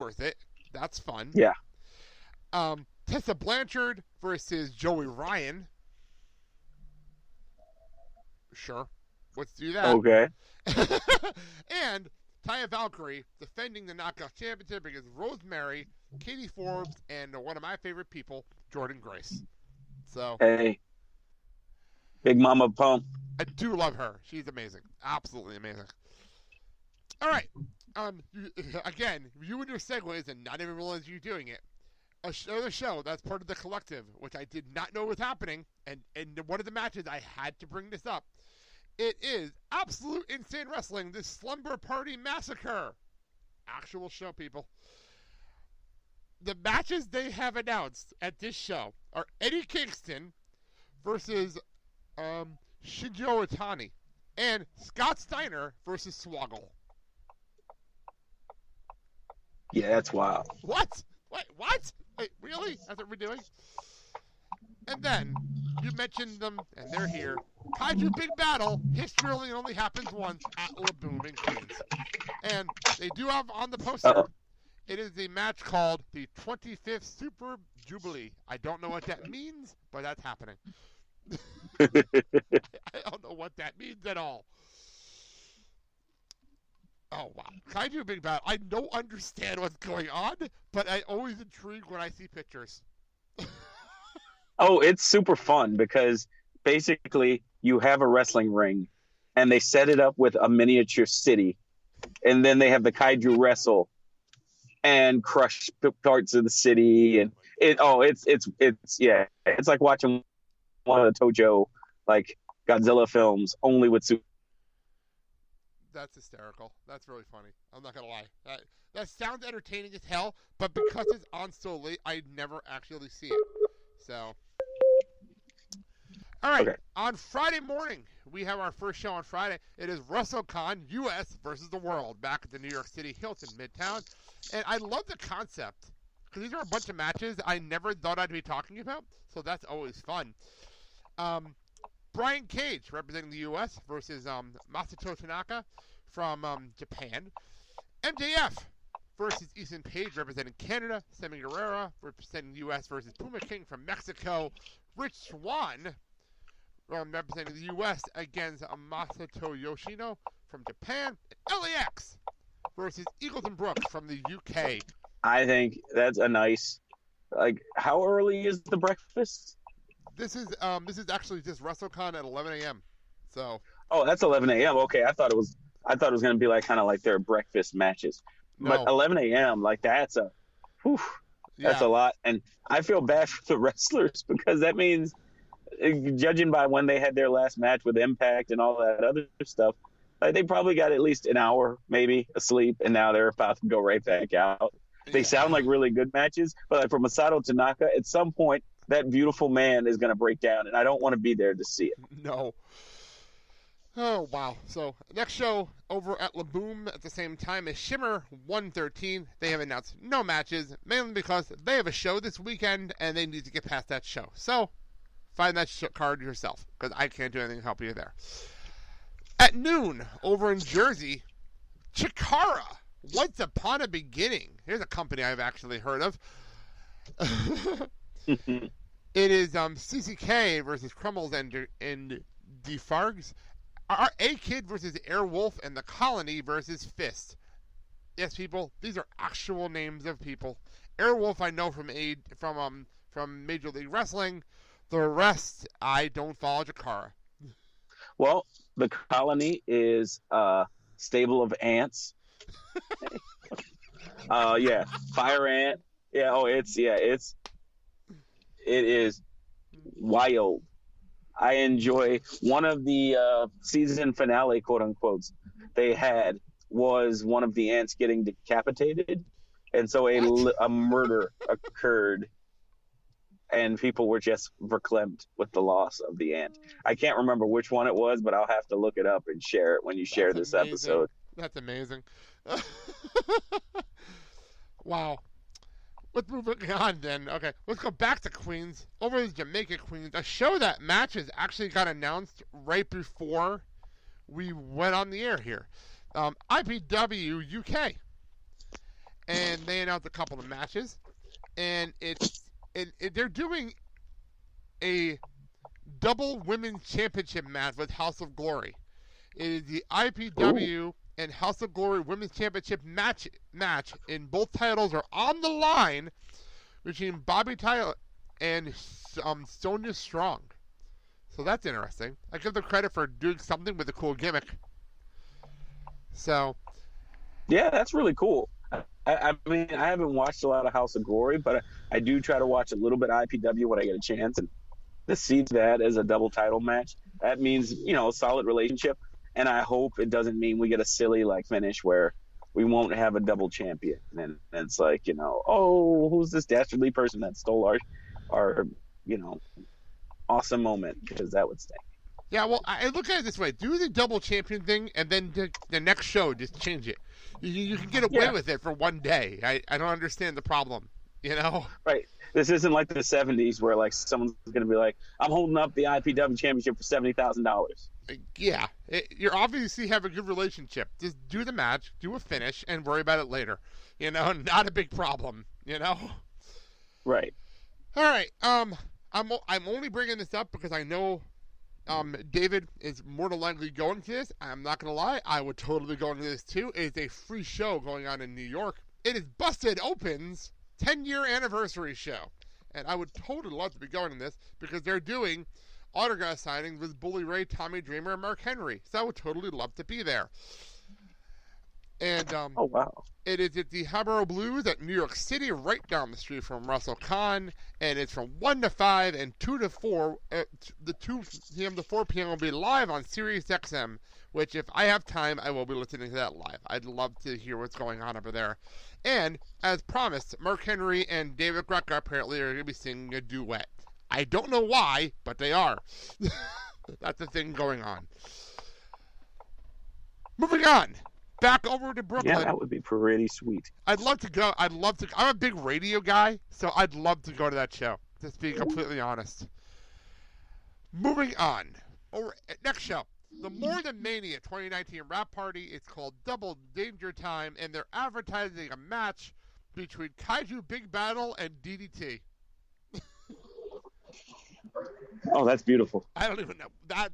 worth it. That's fun. Yeah. Tessa Blanchard versus Joey Ryan. Sure. Let's do that. Okay. And Taya Valkyrie defending the Knockout Championship against Rosemary, Katie Forbes, and one of my favorite people, Jordan Grace. So, hey, Big Mama Pump. I do love her. She's amazing. Absolutely amazing. All right. Again, you and your segues, and not even realize you're doing it. Another show that's part of the collective, which I did not know was happening, and one of the matches I had to bring this up. It is Absolute Insane Wrestling, the Slumber Party Massacre. Actual show, people. The matches they have announced at this show are Eddie Kingston versus Shinjo Itani and Scott Steiner versus Swoggle. Yeah, that's wild. What? Wait, what? Wait, really? That's what we're doing? And then, you mentioned them, and they're here. Kaiju Big Battle, history only happens once at Laboom in Queens. And they do have on the poster, it is a match called the 25th Super Jubilee. I don't know what that means, but that's happening. I don't know what that means at all. Oh, wow. Kaiju Big Battle. I don't understand what's going on, but I always intrigue when I see pictures. Oh, it's super fun because basically you have a wrestling ring and they set it up with a miniature city, and then they have the kaiju wrestle and crush parts of the city, and it's like watching one of the Tojo like Godzilla films only with super. That's hysterical. That's really funny. I'm not gonna lie. That sounds entertaining as hell, but because it's on so late, I never actually see it. So, all right. Okay. On Friday morning, we have our first show on Friday. It is WrestleCon US versus the World back at the New York City Hilton Midtown, and I love the concept because these are a bunch of matches I never thought I'd be talking about. So that's always fun. Brian Cage representing the U.S. versus Masato Tanaka from Japan. MJF versus Ethan Page representing Canada. Sammy Guerrero representing the U.S. versus Puma King from Mexico. Rich Swann representing the U.S. against Masato Yoshino from Japan. And LAX versus Eagles and Brooks from the U.K. I think that's a nice. Like, how early is the breakfast? This is actually just WrestleCon at 11 a.m. So. Oh, that's 11 a.m. Okay, I thought it was going to be like kind of like their breakfast matches. No. But 11 a.m. like that's a lot, and I feel bad for the wrestlers because that means, judging by when they had their last match with Impact and all that other stuff, like they probably got at least an hour maybe asleep, and now they're about to go right back out. They sound like really good matches, but like for Masato Tanaka, at some point, that beautiful man is going to break down, and I don't want to be there to see it. No. Oh, wow. So, next show over at Laboom at the same time is Shimmer 113. They have announced no matches, mainly because they have a show this weekend, and they need to get past that show. So, find that card yourself, because I can't do anything to help you there. At noon, over in Jersey, Chikara, Once Upon a Beginning. Here's a company I've actually heard of. It is CCK versus Crumbles and Defargs. Our A-Kid versus Airwolf, and the Colony versus Fist. Yes, people, these are actual names of people. Airwolf I know from Major League Wrestling. The rest I don't follow Chikara. Well, the Colony is a stable of ants. Fire ant. It is wild. I enjoy one of the season finale, quote unquote, they had was one of the ants getting decapitated, and so a murder occurred, and people were just verklempt with the loss of the ant. I can't remember which one it was, but I'll have to look it up and share it when you share this episode. That's amazing. Wow. Let's move on then. Okay, let's go back to Queens. Over to Jamaica Queens, a show that matches actually got announced right before we went on the air here. IPW UK. and they announced a couple of matches, and they're doing a double women's championship match with House of Glory. It is the IPW and House of Glory women's championship match, and both titles are on the line between Bobby Tyler and Sonya Strong. So that's interesting. I give them credit for doing something with a cool gimmick. So, yeah, that's really cool. I mean, I haven't watched a lot of House of Glory, but I do try to watch a little bit of IPW when I get a chance. And to see that as a double title match, that means, a solid relationship. And I hope it doesn't mean we get a silly finish where we won't have a double champion. And it's like, oh, who's this dastardly person that stole our awesome moment? Because that would stink. Yeah, well, I look at it this way. Do the double champion thing, and then the next show, just change it. You can get away with it for one day. I don't understand the problem, Right. This isn't like the 70s where, someone's going to be like, I'm holding up the IPW championship for $70,000. Yeah. You obviously have a good relationship. Just do the match, do a finish, and worry about it later. Not a big problem, Right. All right. I'm only bringing this up because I know David is more than likely going to this. I'm not going to lie. I would totally go to this too. It is a free show going on in New York. It is Busted Open's 10-year anniversary show. And I would totally love to be going to this because they're doing autograph signings with Bully Ray, Tommy Dreamer, and Mark Henry. So I would totally love to be there. And oh, wow. It is at the Habaro Blues at New York City, right down the street from WrestleCon, and it's from 1 to 5 and 2 to 4. The 2 p.m. to 4 p.m. will be live on Sirius XM, which if I have time, I will be listening to that live. I'd love to hear what's going on over there. And, as promised, Mark Henry and David Greca apparently are going to be singing a duet. I don't know why, but they are. That's the thing going on. Moving on. Back over to Brooklyn. Yeah, that would be pretty sweet. I'd love to go. I'm a big radio guy, so I'd love to go to that show. Just being completely honest. Moving on. Next show. The More Than Mania 2019 rap party. It's called Double Danger Time, and they're advertising a match between Kaiju Big Battle and DDT. Oh, that's beautiful. I don't even know.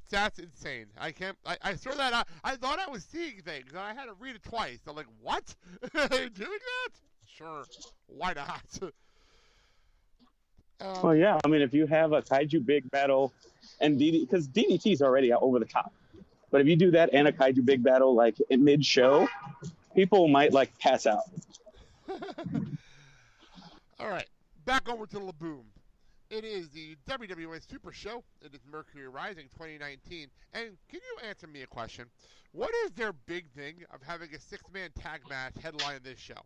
That's insane. I saw that out. I thought I was seeing things, and I had to read it twice. I'm like, what? Are they doing that? Sure. Why not? Well, yeah. I mean, if you have a Kaiju Big Battle and because DDT is already over the top. But if you do that and a Kaiju Big Battle, in mid-show, people might, pass out. All right. Back over to Laboom. It is the WWE Super Show. It is Mercury Rising 2019. And can you answer me a question? What is their big thing of having a 6-man tag match headline this show?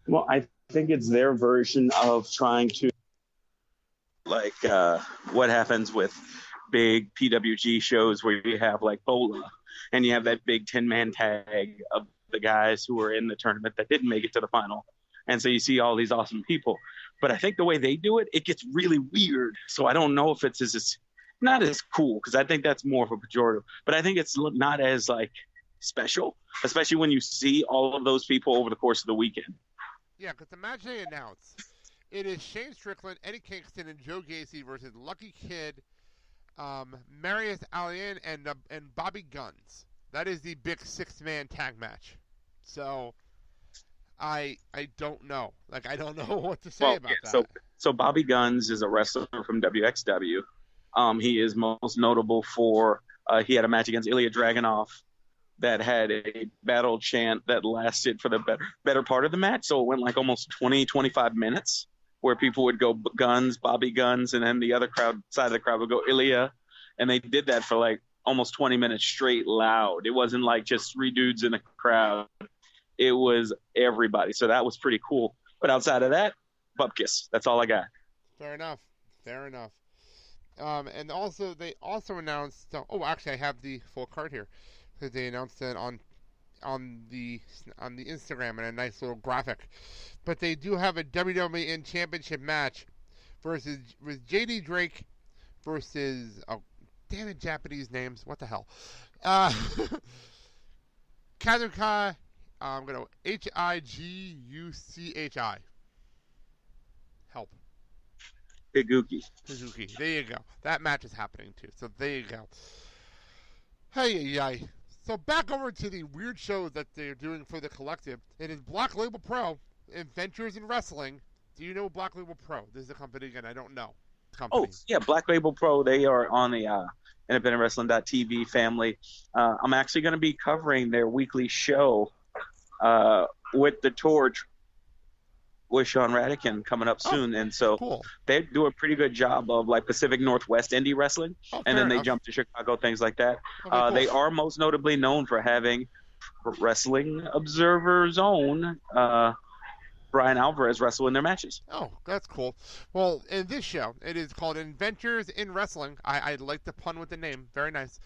Well, I think it's their version of trying to, what happens with big PWG shows where you have, Bola, and you have that big 10-man tag of the guys who were in the tournament that didn't make it to the final. And so you see all these awesome people. But I think the way they do it, it gets really weird. So I don't know if it's not as cool, because I think that's more of a pejorative. But I think it's not as, special, especially when you see all of those people over the course of the weekend. Yeah, because the match they announced, it is Shane Strickland, Eddie Kingston, and Joe Gacy versus Lucky Kid, Marius Alien, and Bobby Guns. That is the big 6-man tag match. So I don't know. I don't know what to say about that. So Bobby Guns is a wrestler from WXW. He is most notable for he had a match against Ilya Dragunov that had a battle chant that lasted for the better part of the match. So it went almost 20, 25 minutes where people would go Guns, Bobby Guns, and then the other side of the crowd would go Ilya. And they did that for almost 20 minutes straight loud. It wasn't just 3 dudes in a crowd. It was everybody. So that was pretty cool. But outside of that, Bupkis. That's all I got. Fair enough. And also, they also announced. Actually, I have the full card here. Because they announced it on the Instagram in a nice little graphic. But they do have a WWE Championship match with JD Drake versus damn it, Japanese names. What the hell? Kazuka I'm going to Higuchi. Help. Higuchi. There you go. That match is happening too. So there you go. Hey. So back over to the weird shows that they're doing for the collective. It is Black Label Pro, Adventures in Wrestling. Do you know Black Label Pro? This is a company again. I don't know. Oh, yeah, Black Label Pro. They are on the independentwrestling.tv family. I'm actually going to be covering their weekly show with the Torch with Sean Radican coming up soon. And so cool. They do a pretty good job of like Pacific Northwest indie wrestling. And then they jump to Chicago, things like that. Okay, cool. They are most notably known for having Wrestling Observer's own Brian Alvarez wrestle in their matches. Oh, that's cool. Well, in this show, it is called Adventures in Wrestling. I like the pun with the name. Very nice.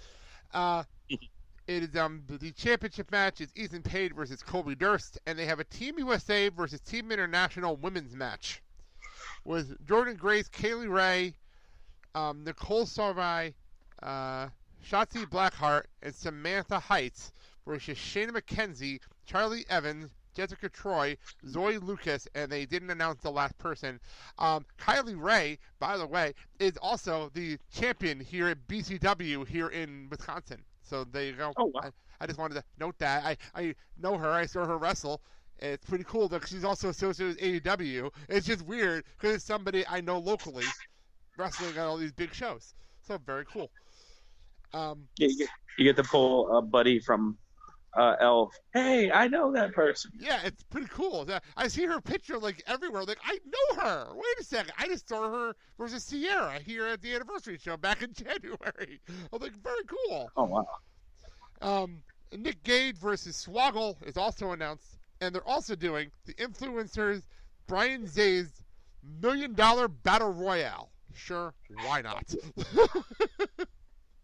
It is the championship match is Ethan Page versus Colby Durst, and they have a Team USA versus Team International women's match with Jordan Grace, Kaylee Ray, Nicole Sarvai, Shotzi Blackheart, and Samantha Heights versus Shayna McKenzie, Charlie Evans, Jessica Troy, Zoe Lucas, and they didn't announce the last person. Kylie Ray, by the way, is also the champion here at BCW here in Wisconsin. So there you go. Oh, wow. I just wanted to note that. I know her. I saw her wrestle. It's pretty cool because she's also associated with AEW. It's just weird because it's somebody I know locally wrestling on all these big shows. So very cool. You get to pull a buddy from Elf. Hey, I know that person. Yeah, it's pretty cool. I see her picture like everywhere. Like, I know her. Wait a second. I just saw her versus Sierra here at the anniversary show back in January. I'm like, very cool. Oh, wow. Nick Gage versus Swoggle is also announced. And they're also doing the Influencers Brian Zay's $1 Million Battle Royale. Sure, why not?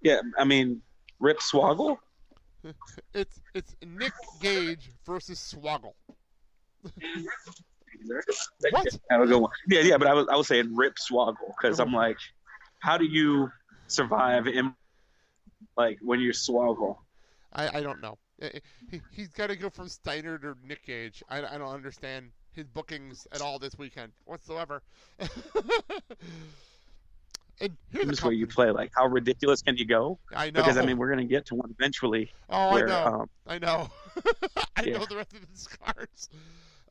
Yeah, I mean, Rip Swoggle? It's Nick Gage versus Swoggle. What? Yeah, but I was saying Rip Swoggle because I'm like, how do you survive when you're Swoggle? I don't know. He's got to go from Steiner to Nick Gage. I don't understand his bookings at all this weekend whatsoever. And here's this where you play, like, how ridiculous can you go? I know. Because, I mean, we're going to get to one eventually. Oh, where, I know. I know the rest of his cards.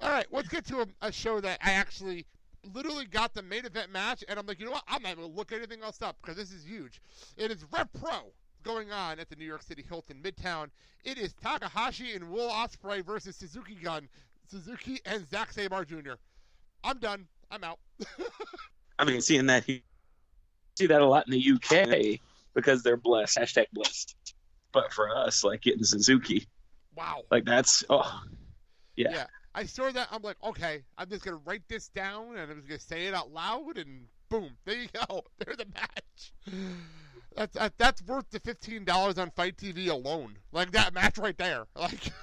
All right, let's get to a show that I actually literally got the main event match, and I'm like, you know what? I'm not going to look anything else up because this is huge. It is Rev Pro going on at the New York City Hilton Midtown. It is Takahashi and Will Ospreay versus Suzuki and Zack Sabre Jr. I'm done. I'm out. I mean, seeing that see that a lot in the UK because they're blessed. # blessed. But for us, like getting Suzuki. Wow. Like that's yeah. I saw that. I'm like, okay, I'm just gonna write this down and I'm just gonna say it out loud and boom, there you go. There's the match. That's worth the $15 on Fight TV alone. Like that match right there. Like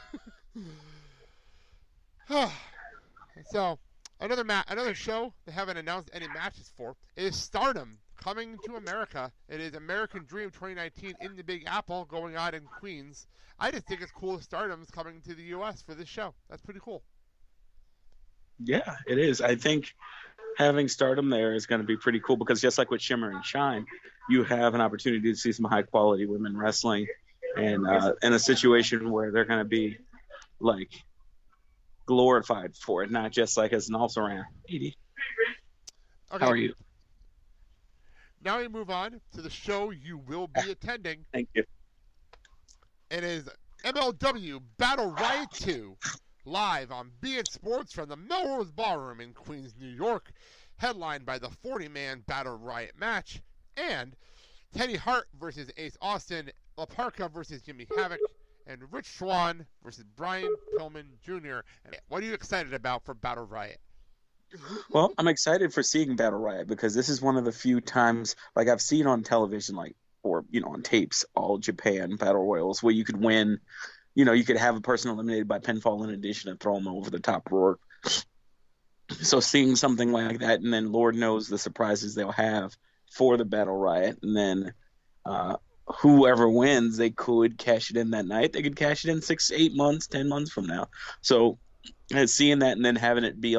so another show they haven't announced any matches for is Stardom. Coming to America. It is American Dream 2019 in the Big Apple going on in Queens. I just think it's cool that Stardom's coming to the U.S. for this show. That's pretty cool. Yeah, it is. I think having Stardom there is going to be pretty cool because just like with Shimmer and Shine, you have an opportunity to see some high-quality women wrestling and in a situation where they're going to be, like, glorified for it, not just, like, as an also-ran. Okay. How are you? Now we move on to the show you will be attending. Thank you. It is MLW Battle Riot 2, live on beIN Sports from the Melrose Ballroom in Queens, New York, headlined by the 40-man Battle Riot match, and Teddy Hart versus Ace Austin, La Parka versus Jimmy Havoc, and Rich Swann versus Brian Pillman Jr. And what are you excited about for Battle Riot? Well, I'm excited for seeing Battle Riot because this is one of the few times, like I've seen on television, like, or, on tapes, all Japan Battle Royals where you could win, you could have a person eliminated by pinfall in addition to throw them over the top rope. So seeing something like that, and then Lord knows the surprises they'll have for the Battle Riot, and then whoever wins, they could cash it in that night. They could cash it in 6, 8 months, 10 months from now. So seeing that and then having it be